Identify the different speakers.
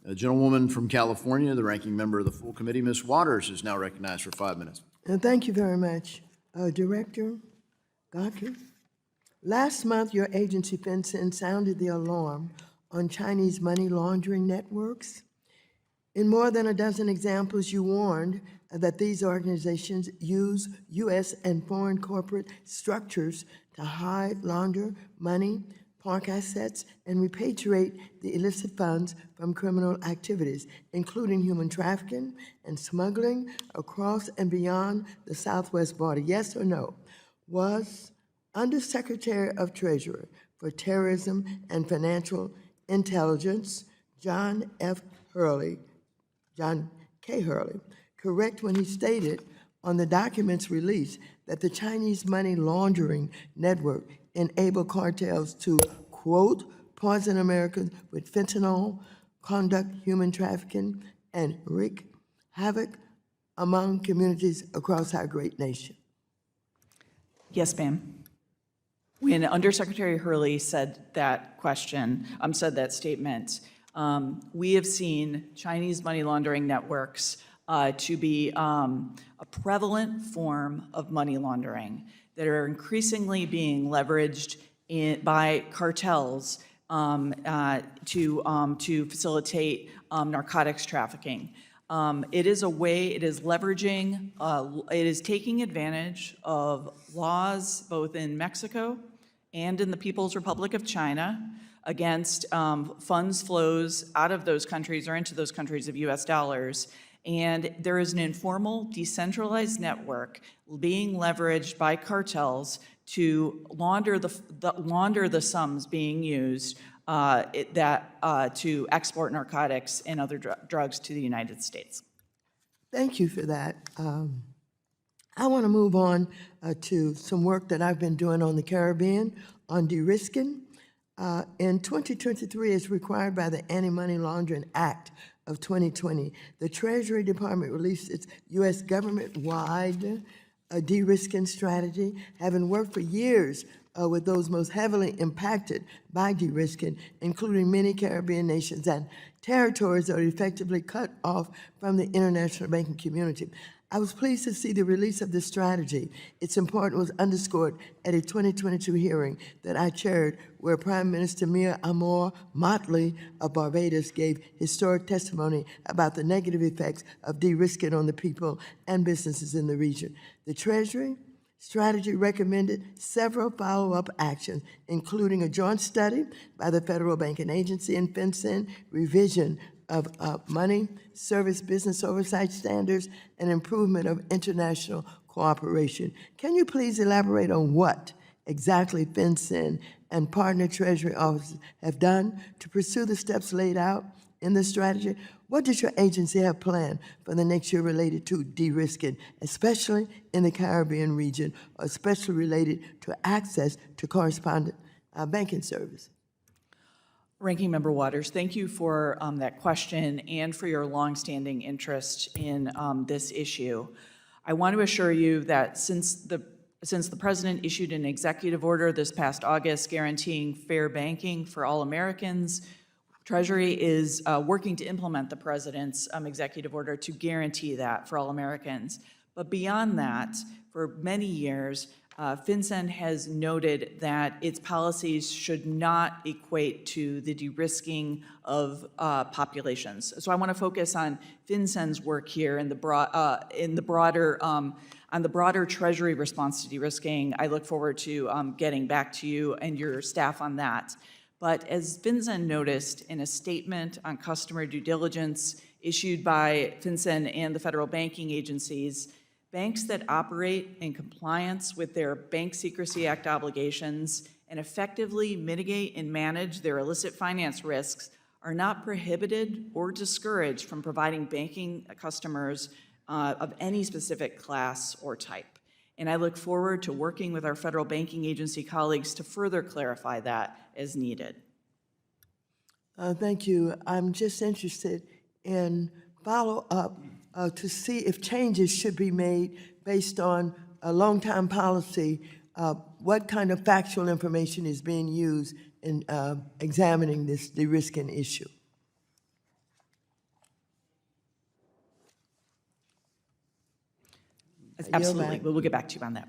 Speaker 1: A gentlewoman from California, the ranking member of the full committee, Ms. Waters, is now recognized for 5 minutes.
Speaker 2: And thank you very much. Director Gacki, last month your agency FinCEN sounded the alarm on Chinese money laundering networks. In more than a dozen examples, you warned that these organizations use U.S. and foreign corporate structures to hide, launder money, park assets, and repatriate the illicit funds from criminal activities, including human trafficking and smuggling across and beyond the southwest border. Yes or no? Was Undersecretary of Treasury for Terrorism and Financial Intelligence, John K. Hurley, correct when he stated on the documents released that the Chinese money laundering network enabled cartels to, quote, poison Americans with fentanyl, conduct human trafficking, and wreak havoc among communities across our great nation?
Speaker 3: Yes, ma'am. When Undersecretary Hurley said that statement, we have seen Chinese money laundering networks to be a prevalent form of money laundering that are increasingly being leveraged by cartels to facilitate narcotics trafficking. It is leveraging, it is taking advantage of laws both in Mexico and in the People's Republic of China against funds flows out of those countries or into those countries of US dollars. And there is an informal, decentralized network being leveraged by cartels to launder the sums being used to export narcotics and other drugs to the United States.
Speaker 2: Thank you for that. I want to move on to some work that I've been doing on the Caribbean on de-risking. In 2023, as required by the Anti-Money Laundering Act of 2020, the Treasury Department released its U.S. government-wide de-risking strategy, having worked for years with those most heavily impacted by de-risking, including many Caribbean nations and territories that are effectively cut off from the international banking community. I was pleased to see the release of this strategy. Its importance was underscored at a 2022 hearing that I chaired, where Prime Minister Mia Amor Motley of Barbados gave historic testimony about the negative effects of de-risking on the people and businesses in the region. The Treasury strategy recommended several follow-up actions, including a joint study by the Federal Banking Agency and FinCEN, revision of money, service, business oversight standards, and improvement of international cooperation. Can you please elaborate on what exactly FinCEN and partner Treasury offices have done to pursue the steps laid out in the strategy? What does your agency have planned for the next year related to de-risking, especially in the Caribbean region, or especially related to access to correspondent banking service?
Speaker 3: Ranking Member Waters, thank you for that question and for your longstanding interest in this issue. I want to assure you that since the President issued an executive order this past August guaranteeing fair banking for all Americans, Treasury is working to implement the President's executive order to guarantee that for all Americans. But beyond that, for many years, FinCEN has noted that its policies should not equate to the de-risking of populations. So I want to focus on FinCEN's work here in the broader Treasury response to de-risking. I look forward to getting back to you and your staff on that. But as FinCEN noticed in a statement on customer due diligence issued by FinCEN and the federal banking agencies, banks that operate in compliance with their Bank Secrecy Act obligations and effectively mitigate and manage their illicit finance risks are not prohibited or discouraged from providing banking customers of any specific class or type. And I look forward to working with our federal banking agency colleagues to further clarify that as needed.
Speaker 2: Thank you. I'm just interested in follow-up to see if changes should be made based on a long-time policy. What kind of factual information is being used in examining this de-risking issue?
Speaker 3: Absolutely.
Speaker 2: back.
Speaker 3: We'll get back to you on that.